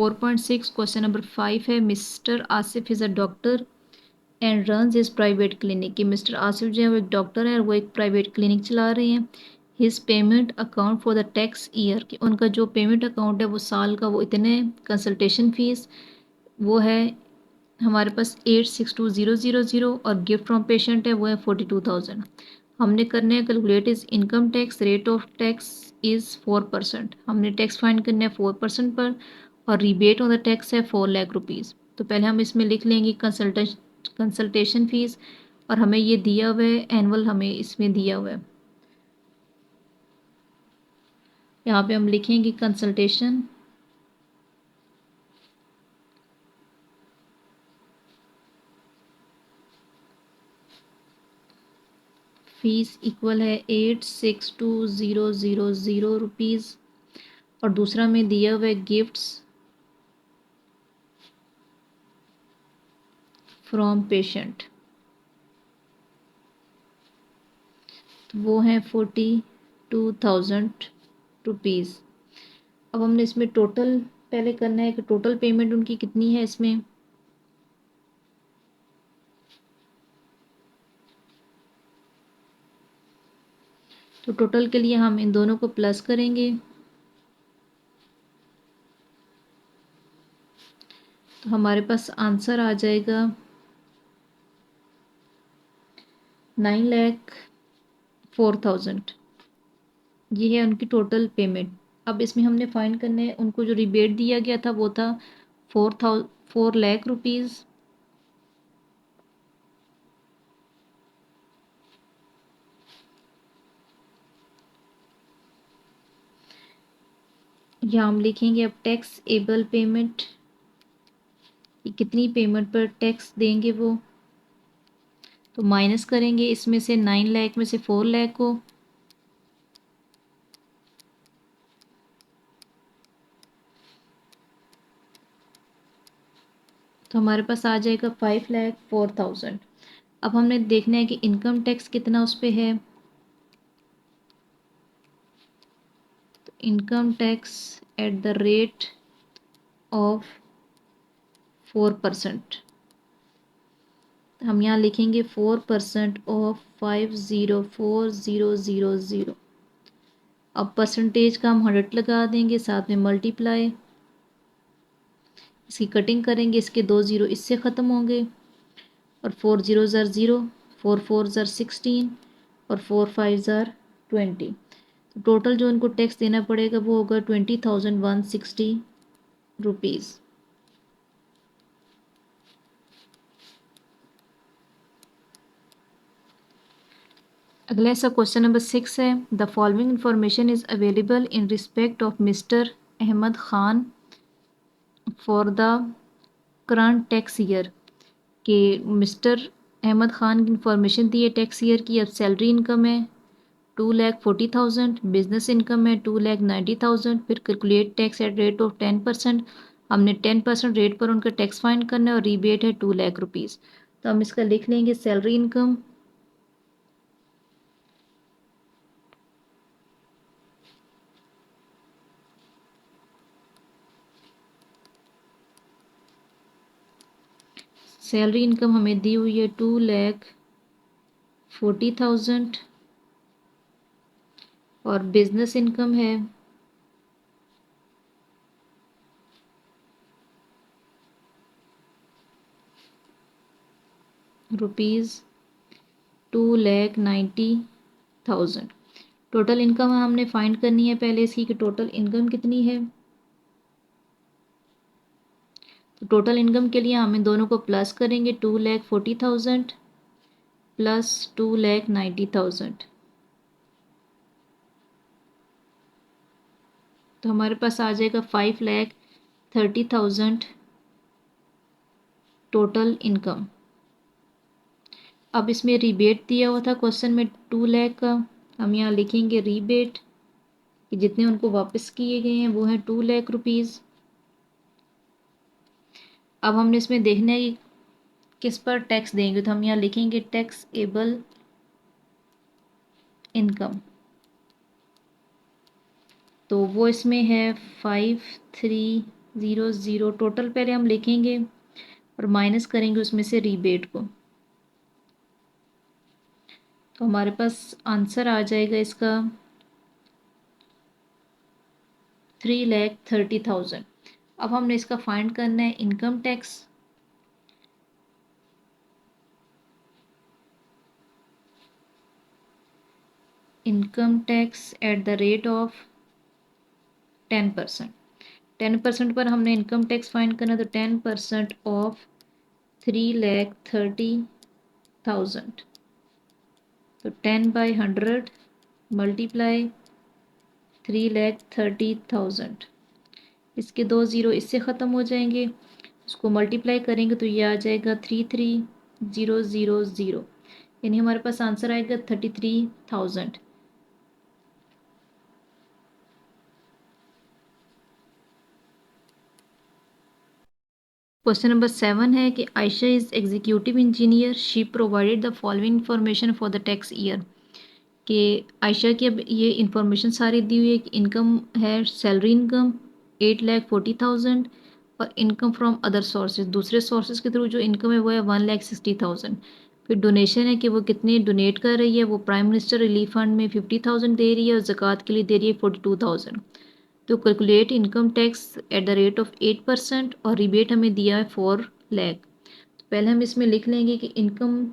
4.6 question number 5 है, mister Asif is a doctor and runs his private clinic. कि mister Asif जो है वो एक डॉक्टर है और वो एक प्राइवेट क्लिनिक चला रहे हैं। His payment account for the tax year, कि उनका जो पेमेंट अकाउंट है वो साल का वो इतने, कंसल्टेशन फ़ीस वो है हमारे पास 862,000 और गिफ्ट फ्रॉम पेशेंट है वो है 42,000। हमने करने हैं calculate is income tax, rate of tax is 4%। हमने टैक्स फाइंड करना है 4% पर, और रिबेट ऑन द टैक्स है 4 लाख रुपीज़। तो पहले हम इसमें लिख लेंगे कंसल्टेशन फ़ीस, और हमें ये दिया हुआ है एनुअल, हमें इसमें दिया हुआ है। यहाँ पे हम लिखेंगे कंसल्टेशन फीस इक्वल है 862,000 रुपीज़, और दूसरा में दिया हुआ है गिफ्ट्स फ्रॉम पेशेंट, तो वो है 42,000 रुपीज़। अब हमने इसमें टोटल पहले करना है कि टोटल पेमेंट उनकी कितनी है इसमें। तो टोटल के लिए हम इन दोनों को प्लस करेंगे, तो हमारे पास आंसर आ जाएगा 9,04,000। ये है उनकी टोटल पेमेंट। अब इसमें हमने फाइंड करना है उनको जो रिबेट दिया गया था वो था 4 लाख रुपीज़। यहाँ हम लिखेंगे अब टैक्स एबल पेमेंट, कितनी पेमेंट पर टैक्स देंगे वो। तो माइनस करेंगे इसमें से 9 लाख में से 4 लाख को, तो हमारे पास आ जाएगा 5,04,000। अब हमने देखना है कि इनकम टैक्स कितना उस पर है। तो income tax at the rate of 4%, हम यहाँ लिखेंगे 4% ऑफ 504,000। अब परसेंटेज का हम 100 लगा देंगे, साथ में मल्टीप्लाई, इसकी कटिंग करेंगे, इसके 2 ज़ीरो इससे ख़त्म होंगे, और 4 ज़ीरो ज़र ज़ीरो, 4 4 ज़र 16, और 4 5 ज़र 20। तो टोटल जो उनको टैक्स देना पड़ेगा वो होगा 20,160 रुपीज़। अगला ऐसा क्वेश्चन नंबर 6 है, the following information is available in respect of mister Ahmed Khan for the current tax year. कि मिस्टर अहमद खान की इंफॉर्मेशन दी है टैक्स ईयर की। अब सैलरी इनकम है 2,40,000, बिजनेस इनकम है 2,90,000। फिर calculate tax at rate of 10%, हमने 10% रेट पर उनका टैक्स फाइंड करना है, और रीबेट है 2 लाख रुपीज़। तो हम इसका लिख लेंगे सैलरी इनकम सैलरी इनकम हमें दी हुई है 2,40,000, और बिजनेस इनकम है ₹2,90,000। टोटल इनकम हमने फाइंड करनी है पहले इसकी कि टोटल इनकम कितनी है। तो टोटल इनकम के लिए हम इन दोनों को प्लस करेंगे, 2,40,000 प्लस 2,90,000। तो हमारे पास आ जाएगा 5,30,000 टोटल इनकम। अब इसमें रिबेट दिया हुआ था क्वेश्चन में 2 लाख का, हम यहाँ लिखेंगे रिबेट कि जितने उनको वापस किए गए हैं वो हैं 2 लाख रुपीज़। अब हमने इसमें देखना है कि किस पर टैक्स देंगे, तो हम यहाँ लिखेंगे टैक्स एबल इनकम। तो वो इसमें है 5,30,000 ज़ीरो ज़ीरो टोटल पहले हम लिखेंगे और माइनस करेंगे उसमें से रीबेट को, तो हमारे पास आंसर आ जाएगा इसका 3,30,000। अब हमने इसका फाइंड करना है income tax. Income tax at the rate of 10%। 10% पर हमने इनकम टैक्स फाइंड करना, तो 10% ऑफ 3,30,000, तो 10/100 मल्टीप्लाई 3,30,000। इसके दो ज़ीरो इससे ख़त्म हो जाएंगे, उसको मल्टीप्लाई करेंगे तो ये आ जाएगा 33,000, यानी हमारे पास आंसर आएगा 33,000। क्वेश्चन नंबर 7 है कि Ayesha is executive engineer, she provided the following information for the tax year. कि आयशा की अब ये इंफॉर्मेशन सारी दी हुई है कि इनकम है सैलरी इनकम 8,40,000 और इनकम फ्रॉम अदर सोर्सेज, दूसरे सोर्सेज के थ्रू जो इनकम है वो है 1,60,000। फिर डोनेशन है कि वो कितने डोनेट कर रही है, वो प्राइम मिनिस्टर रिलीफ फंड में 50,000 दे रही है और ज़कात के लिए दे रही है 42,000। तो calculate income tax at the rate of 8% और रिबेट हमें दिया है 4 लाख। तो पहले हम इसमें लिख लेंगे कि इनकम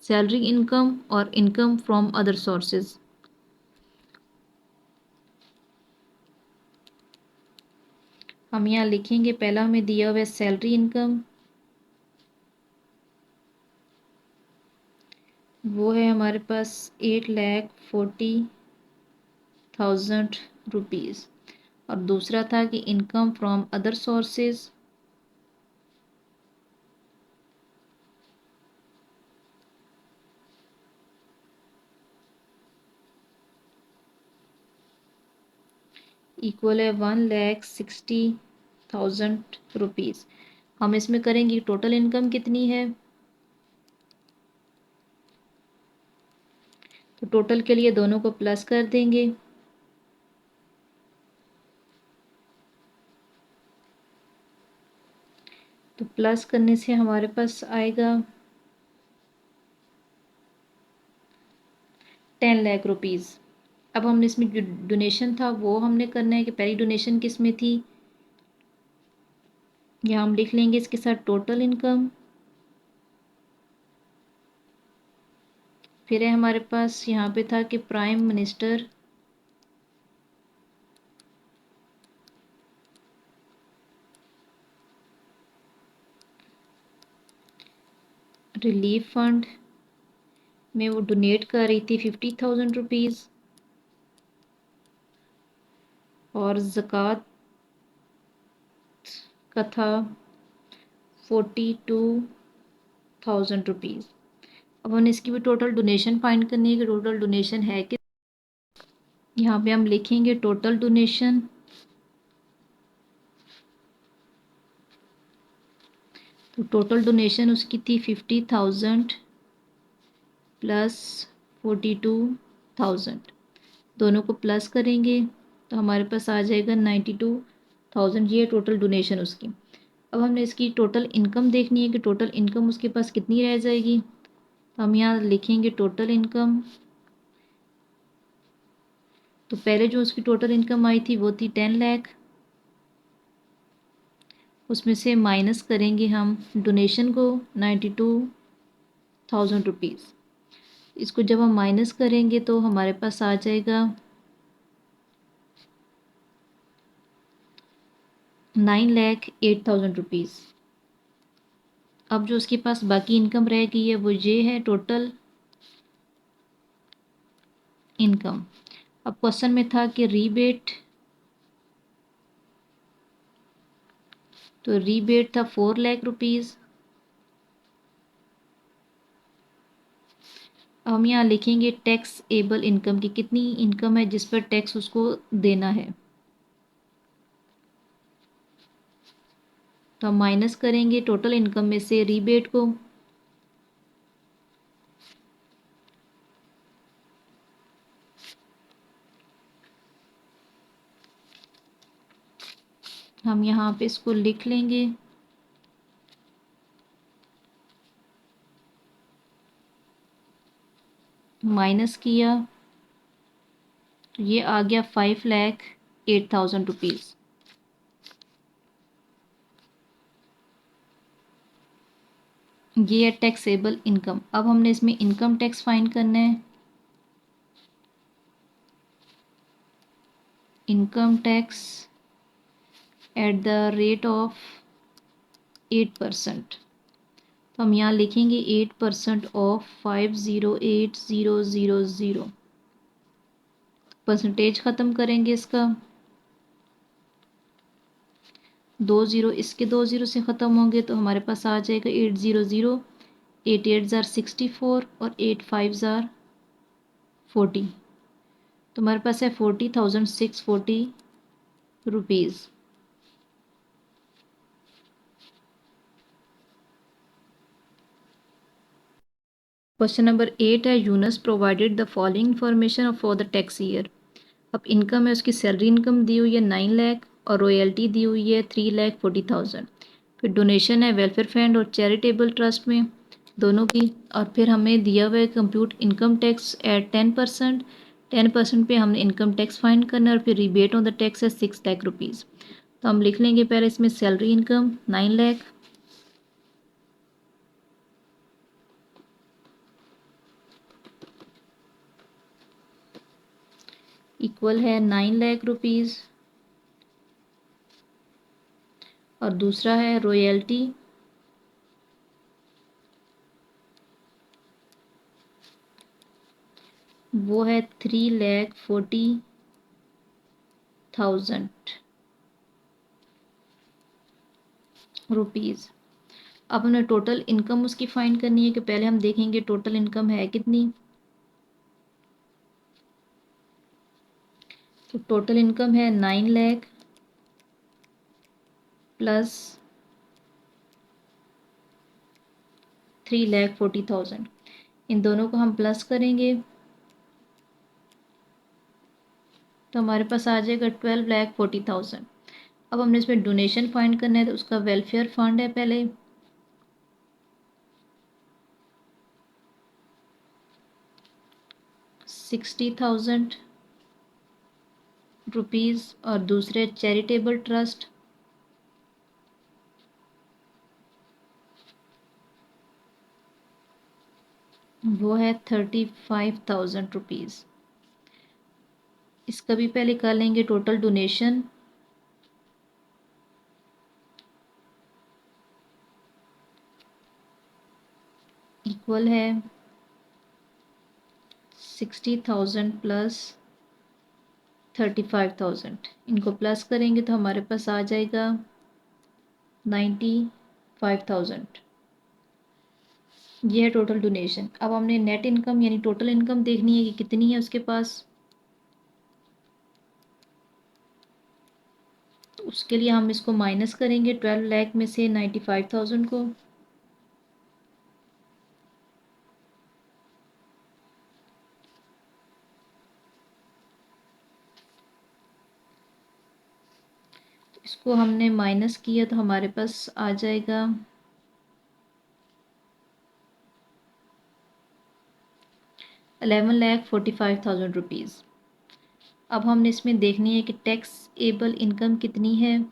सैलरी इनकम और इनकम फ्रॉम अदर सोर्सेज। हम यहाँ लिखेंगे पहला हमें दिया हुआ है सैलरी इनकम, वो है हमारे पास 8,40,000 रुपीज़। और दूसरा था कि income from other sources, equal है 1,60,000 रुपीज़। हम इसमें करेंगे टोटल इनकम कितनी है, तो टोटल के लिए दोनों को प्लस कर देंगे, तो प्लस करने से हमारे पास आएगा 10 लाख रुपीज़। अब हमने इसमें जो डोनेशन था वो हमने करना है कि पहली डोनेशन किस में थी, या हम लिख लेंगे इसके साथ टोटल इनकम। फिर है हमारे पास यहाँ पे था कि प्राइम मिनिस्टर रिलीफ फंड में वो डोनेट कर रही थी 50,000 रुपीज़ और ज़कात का था 42,000 रुपीज़। अब हमें इसकी भी टोटल डोनेशन फाइंड करनी है कि टोटल डोनेशन है कि, यहाँ पे हम लिखेंगे टोटल डोनेशन, तो टोटल डोनेशन उसकी थी 50,000 प्लस 42,000, दोनों को प्लस करेंगे तो हमारे पास आ जाएगा 92,000, ये टोटल डोनेशन उसकी। अब हमने इसकी टोटल इनकम देखनी है कि टोटल इनकम उसके पास कितनी रह जाएगी, तो हम यहाँ लिखेंगे टोटल इनकम। तो पहले जो उसकी टोटल इनकम आई थी वो थी 10 लाख, उसमें से माइनस करेंगे हम डोनेशन को 92,000 रुपीज़। इसको जब हम माइनस करेंगे तो हमारे पास आ जाएगा 9,08,000 रुपीज़। अब जो उसके पास बाकी इनकम रह गई है वो ये है टोटल इनकम। अब क्वेश्चन में था कि रीबेट, तो रीबेट था 4 लाख रुपीज़। हम यहाँ लिखेंगे टैक्स एबल इनकम की कितनी इनकम है जिस पर टैक्स उसको देना है, तो हम माइनस करेंगे टोटल इनकम में से रीबेट को, हम यहाँ पे इसको लिख लेंगे। माइनस किया तो ये आ गया 5,08,000 रुपीज़। ये है टैक्सेबल इनकम। अब हमने इसमें इनकम टैक्स फाइंड करना है। Income tax at the rate of 8%। तो हम यहाँ लिखेंगे 8% ऑफ 508,000। परसेंटेज ख़त्म करेंगे इसका। 2 ज़ीरो इसके 2 ज़ीरो से ख़त्म होंगे तो हमारे पास आ जाएगा 800। 8 8 ज़ार 64 और 8 5 ज़ार 40। तो हमारे पास है 40,640 रुपीज़। क्वेश्चन नंबर 8 है, Yunus provided the following information for the tax year. अब इनकम है, उसकी सैलरी इनकम दी हुई है 9 लाख और रॉयल्टी दी हुई है 3,40,000। फिर डोनेशन है वेलफेयर फंड और चैरिटेबल ट्रस्ट में, दोनों की। और फिर हमें दिया हुआ है कंप्यूट इनकम टैक्स एट 10%। 10% पे हमने इनकम टैक्स फाइंड करना है और फिर रिबेट ऑन द टैक्स है 6 लाख रुपीज़। तो हम लिख लेंगे पहले इसमें सैलरी इनकम 9 लाख इक्वल है 9 लाख रुपीज़। और दूसरा है रॉयल्टी, वो है 3,40,000 रुपीज़। अब हमें टोटल इनकम उसकी फाइंड करनी है कि पहले हम देखेंगे टोटल इनकम है कितनी। तो टोटल इनकम है 9 लाख प्लस 3,40,000। इन दोनों को हम प्लस करेंगे तो हमारे पास आ जाएगा 12,40,000। अब हमने इसमें डोनेशन फाइंड करना है तो उसका वेलफेयर फंड है पहले 60,000 रुपीज़ और दूसरे चैरिटेबल ट्रस्ट वो है 35,000 रुपीज़। इसका भी पहले कर लेंगे टोटल डोनेशन। इक्वल है 60,000 प्लस 35,000। इनको प्लस करेंगे तो हमारे पास आ जाएगा 95,000। ये है टोटल डोनेशन। अब हमने नेट इनकम यानी टोटल इनकम देखनी है कि कितनी है उसके पास। तो उसके लिए हम इसको माइनस करेंगे 12 लाख में से 95,000 को। इसको हमने माइनस किया तो हमारे पास आ जाएगा 11,45,000 रुपीज़। अब हमने इसमें देखनी है कि टैक्स एबल इनकम कितनी है।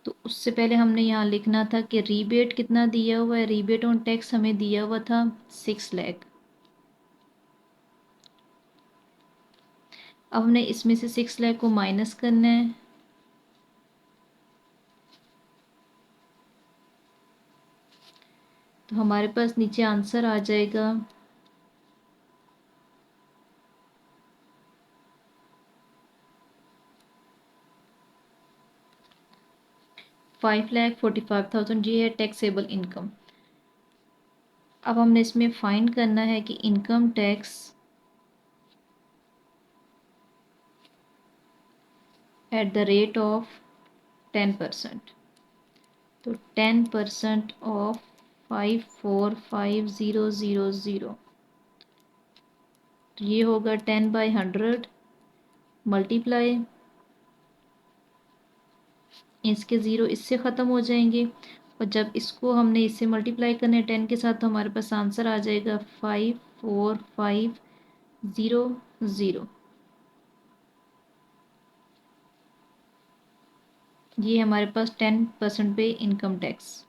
तो उससे पहले हमने यहाँ लिखना था कि रीबेट कितना दिया हुआ है। रीबेट ऑन टैक्स हमें दिया हुआ था 6 लाख। अब हमने इसमें से 6 लाख को माइनस करना है। तो हमारे पास नीचे आंसर आ जाएगा 5,45,000। ये है टैक्सेबल इनकम। अब हमने इसमें फाइंड करना है कि income tax at the rate of 10%। तो 10% ऑफ 545,000 तो ये होगा 10/100 मल्टीप्लाई, इसके ज़ीरो इससे ख़त्म हो जाएंगे, और जब इसको हमने इससे मल्टीप्लाई करने 10 के साथ तो हमारे पास आंसर आ जाएगा 54500। ये हमारे पास 10% पे इनकम टैक्स।